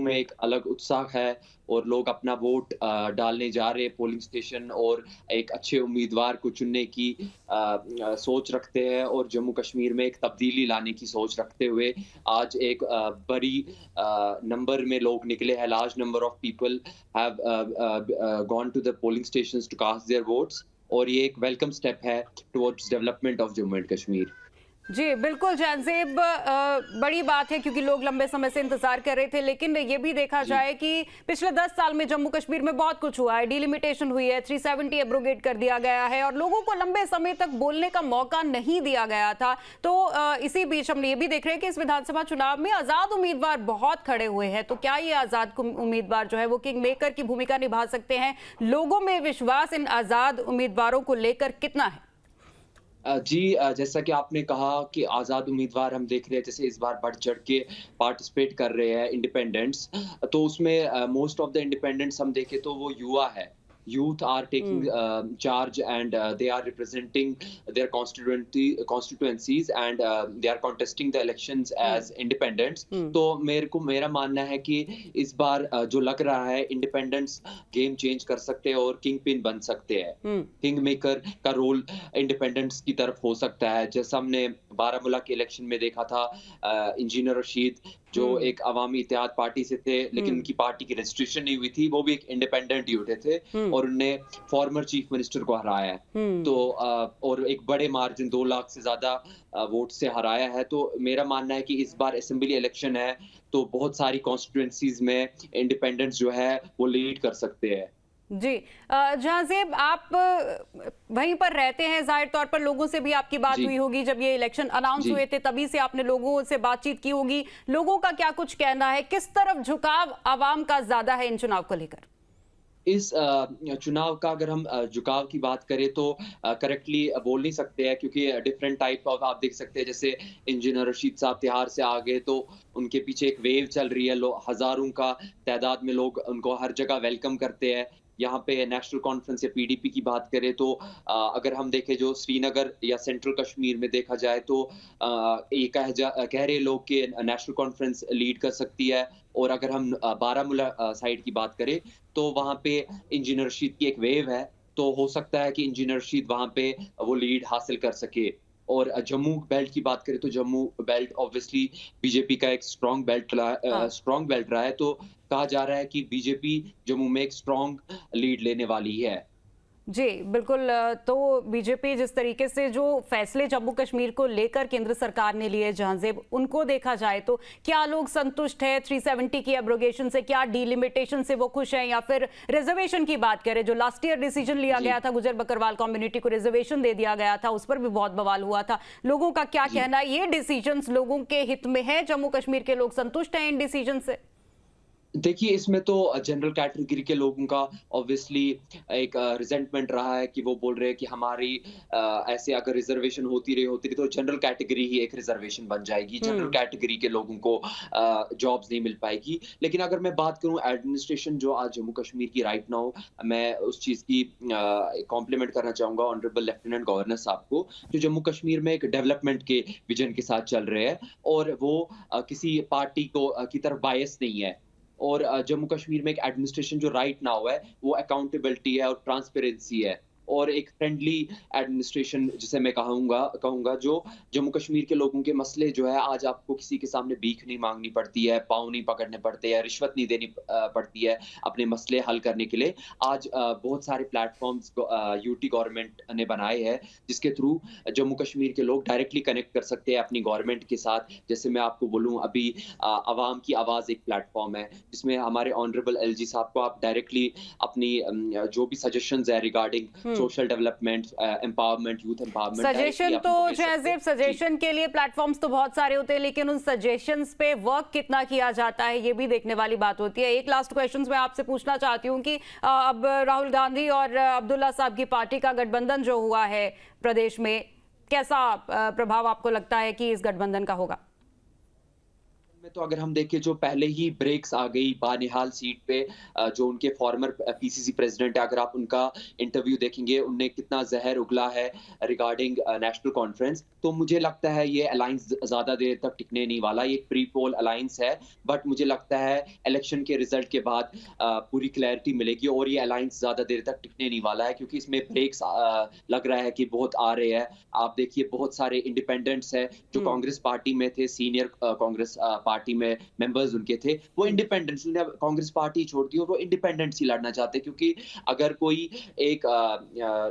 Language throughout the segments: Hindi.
में एक अलग उत्साह है और लोग अपना वोट डालने जा रहे हैं पोलिंग स्टेशन और एक अच्छे उम्मीदवार को चुनने की सोच रखते हैं और जम्मू कश्मीर में एक तब्दीली लाने की सोच रखते हुए आज एक बड़ी नंबर में लोग निकले हैं। Large number of people have gone to the polling stations to cast their votes और ये एक वेलकम स्टेप है towards development of Jammu and Kashmir. जी बिल्कुल जहांजेब, बड़ी बात है क्योंकि लोग लंबे समय से इंतजार कर रहे थे, लेकिन ये भी देखा जी। जाए कि पिछले 10 साल में जम्मू कश्मीर में बहुत कुछ हुआ है। डिलिमिटेशन हुई है, 370 एब्रोगेट कर दिया गया है और लोगों को लंबे समय तक बोलने का मौका नहीं दिया गया था। तो इसी बीच हम ये भी देख रहे हैं कि इस विधानसभा चुनाव में आजाद उम्मीदवार बहुत खड़े हुए हैं। तो क्या ये आजाद उम्मीदवार जो है वो किंग मेकर की भूमिका निभा सकते हैं? लोगों में विश्वास इन आजाद उम्मीदवारों को लेकर कितना है? जी, जैसा कि आपने कहा कि आज़ाद उम्मीदवार हम देख रहे हैं जैसे इस बार बढ़-चढ़ के पार्टिसिपेट कर रहे हैं इंडिपेंडेंट्स, तो उसमें मोस्ट ऑफ द इंडिपेंडेंट्स हम देखें तो वो युवा है। Youth are taking charge and they are representing their constituencies and they are contesting the elections as independents। तो मेरा मानना है कि इस बार जो लग रहा है इंडिपेंडेंट्स गेम चेंज कर सकते हैं और किंग पिन बन सकते हैं। किंग मेकर का रोल इंडिपेंडेंट्स की तरफ हो सकता है, जैसा हमने बारामूला के इलेक्शन में देखा था। इंजीनियर रशीद जो एक अवामी इत्तेहाद पार्टी से थे लेकिन उनकी पार्टी की रजिस्ट्रेशन नहीं हुई थी, वो भी एक इंडिपेंडेंट ही उठे थे और उनने फॉर्मर चीफ मिनिस्टर को हराया है। तो और एक बड़े मार्जिन 2 लाख से ज्यादा वोट से हराया है। तो मेरा मानना है कि इस बार असेंबली इलेक्शन है तो बहुत सारी कॉन्स्टिट्यूएंसीज में इंडिपेंडेंट्स जो है वो लीड कर सकते हैं। जी जहांजेब, आप वहीं पर रहते हैं, जाहिर तौर पर लोगों से भी आपकी बात जी। हुई होगी जब ये इलेक्शन अनाउंस जी। हुए थे, तभी से आपने लोगों से बातचीत की होगी। लोगों का क्या कुछ कहना है? किस तरफ झुकाव आवाम का ज्यादा है इन चुनाव को लेकर? इस चुनाव का अगर हम झुकाव की बात करें तो करेक्टली बोल नहीं सकते हैं क्योंकि डिफरेंट टाइप ऑफ आप देख सकते हैं। जैसे इंजीनियर रशीद साहब तिहाड़ से आ गए तो उनके पीछे एक वेव चल रही है। हजारों का तादाद में लोग उनको हर जगह वेलकम करते हैं। यहाँ पे नेशनल कॉन्फ्रेंस या पीडीपी की बात करें तो अगर हम देखें जो श्रीनगर या सेंट्रल कश्मीर में देखा जाए तो ये कह रहे लोग कि नेशनल कॉन्फ्रेंस लीड कर सकती है। और अगर हम बारामूला साइड की बात करें तो वहाँ पे इंजीनियर रशीद की एक वेव है, तो हो सकता है कि इंजीनियर रशीद वहाँ पे वो लीड हासिल कर सके। और जम्मू बेल्ट की बात करें तो जम्मू बेल्ट ऑब्वियसली बीजेपी का एक हाँ। स्ट्रॉन्ग बेल्ट रहा है, तो कहा जा रहा है कि बीजेपी जम्मू में एक स्ट्रॉन्ग लीड लेने वाली है। जी बिल्कुल, तो बीजेपी जिस तरीके से जो फैसले जम्मू कश्मीर को लेकर केंद्र सरकार ने लिए जहांजेब, उनको देखा जाए तो क्या लोग संतुष्ट है 370 की एब्रोगेशन से? क्या डिलिमिटेशन से वो खुश हैं? या फिर रिजर्वेशन की बात करें, जो लास्ट ईयर डिसीजन लिया गया था, गुजर बकरवाल कम्युनिटी को रिजर्वेशन दे दिया गया था, उस पर भी बहुत बवाल हुआ था। लोगों का क्या कहना है? ये डिसीजन लोगों के हित में है? जम्मू कश्मीर के लोग संतुष्ट हैं इन डिसीजन से? देखिए, इसमें तो जनरल कैटेगरी के लोगों का ऑब्वियसली एक रिजेंटमेंट रहा है कि वो बोल रहे हैं कि हमारी ऐसे अगर रिजर्वेशन होती रही तो जनरल कैटेगरी ही एक रिजर्वेशन बन जाएगी। जनरल कैटेगरी के लोगों को जॉब्स नहीं मिल पाएगी। लेकिन अगर मैं बात करूं एडमिनिस्ट्रेशन जो आज जम्मू कश्मीर की राइट नाउ, मैं उस चीज़ की कॉम्प्लीमेंट करना चाहूँगा ऑनरेबल लेफ्टिनेंट गवर्नर साहब को, जो जम्मू कश्मीर में एक डेवलपमेंट के विजन के साथ चल रहे हैं और वो किसी पार्टी को की तरफ बायस नहीं है। और जम्मू कश्मीर में एक एडमिनिस्ट्रेशन जो राइट नाउ है वो अकाउंटेबिलिटी है और ट्रांसपेरेंसी है और एक फ्रेंडली एडमिनिस्ट्रेशन जिसे मैं कहूँगा जो जम्मू कश्मीर के लोगों के मसले जो है, आज आपको किसी के सामने भीख नहीं मांगनी पड़ती है, पाँव नहीं पकड़ने पड़ते हैं, रिश्वत नहीं देनी पड़ती है अपने मसले हल करने के लिए। आज बहुत सारे प्लेटफॉर्म्स यूटी गवर्नमेंट ने बनाए हैं जिसके थ्रू जम्मू कश्मीर के लोग डायरेक्टली कनेक्ट कर सकते हैं अपनी गवर्नमेंट के साथ। जैसे मैं आपको बोलूँ, अभी अवाम की आवाज़ एक प्लेटफॉर्म है जिसमें हमारे ऑनरेबल एलजी साहब को आप डायरेक्टली अपनी जो भी सजेशंस है regarding social development, empowerment, youth empowerment, suggestion तो जैसे सजेशन के लिए प्लेटफॉर्म्स तो बहुत सारे होते हैं, लेकिन उन सजेशंस पे वर्क कितना किया जाता है ये भी देखने वाली बात होती है। एक लास्ट क्वेश्चन मैं आपसे पूछना चाहती हूँ कि अब राहुल गांधी और अब्दुल्ला साहब की पार्टी का गठबंधन जो हुआ है प्रदेश में, कैसा प्रभाव आपको लगता है कि इस गठबंधन का होगा? में तो अगर हम देखें जो पहले ही ब्रेक्स आ गई बानिहाल सीट पे, जो उनके फॉर्मर पीसीसी प्रेसिडेंट है, अगर आप उनका इंटरव्यू देखेंगे उनने कितना जहर उगला है रिगार्डिंग नेशनल कॉन्फ्रेंस, तो मुझे लगता है ये अलायंस ज़्यादा देर तक टिकने नहीं वाला। ये एक प्री पोल अलायंस है, बट मुझे लगता है इलेक्शन के रिजल्ट के बाद पूरी क्लैरिटी मिलेगी और ये अलायंस ज़्यादा देर तक टिकने नहीं वाला है, क्योंकि इसमें ब्रेक्स लग रहा है कि बहुत आ रहे हैं। आप देखिए बहुत सारे इंडिपेंडेंट्स हैं जो हम्म। कांग्रेस पार्टी में थे, सीनियर कांग्रेस पार्टी में मेंबर्स उनके थे, वो इंडिपेंडेंट्स ने कांग्रेस पार्टी छोड़ दी और वो इंडिपेंडेंट्स ही लड़ना चाहते हैं, क्योंकि अगर कोई एक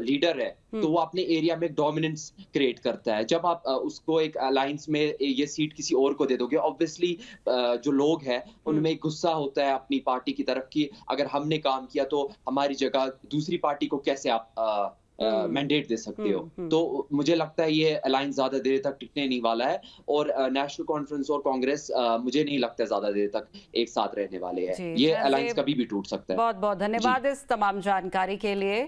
लीडर है तो वो अपने एरिया में डोमिनेंस क्रिएट करता है। जब आप उसको एक अलायंस में ये सीट किसी और को दे दोगे, ऑब्वियसली जो लोग हैं हम्म। उनमें गुस्सा होता है अपनी पार्टी की तरफ कि अगर हमने काम किया तो हमारी जगह दूसरी पार्टी को कैसे आप हम्म। मैंडेट दे सकते हो। हम्म। तो मुझे लगता है ये अलायंस ज़्यादा देर तक टिकने नहीं वाला है और नेशनल कॉन्फ्रेंस और कांग्रेस मुझे नहीं लगता ज़्यादा देर तक एक साथ रहने वाले हैं। जी ये अलायंस जहांजेब, कभी भी टूट सकता है। बहुत बहुत जी। धन्यवाद इस तमाम जानकारी के लिए।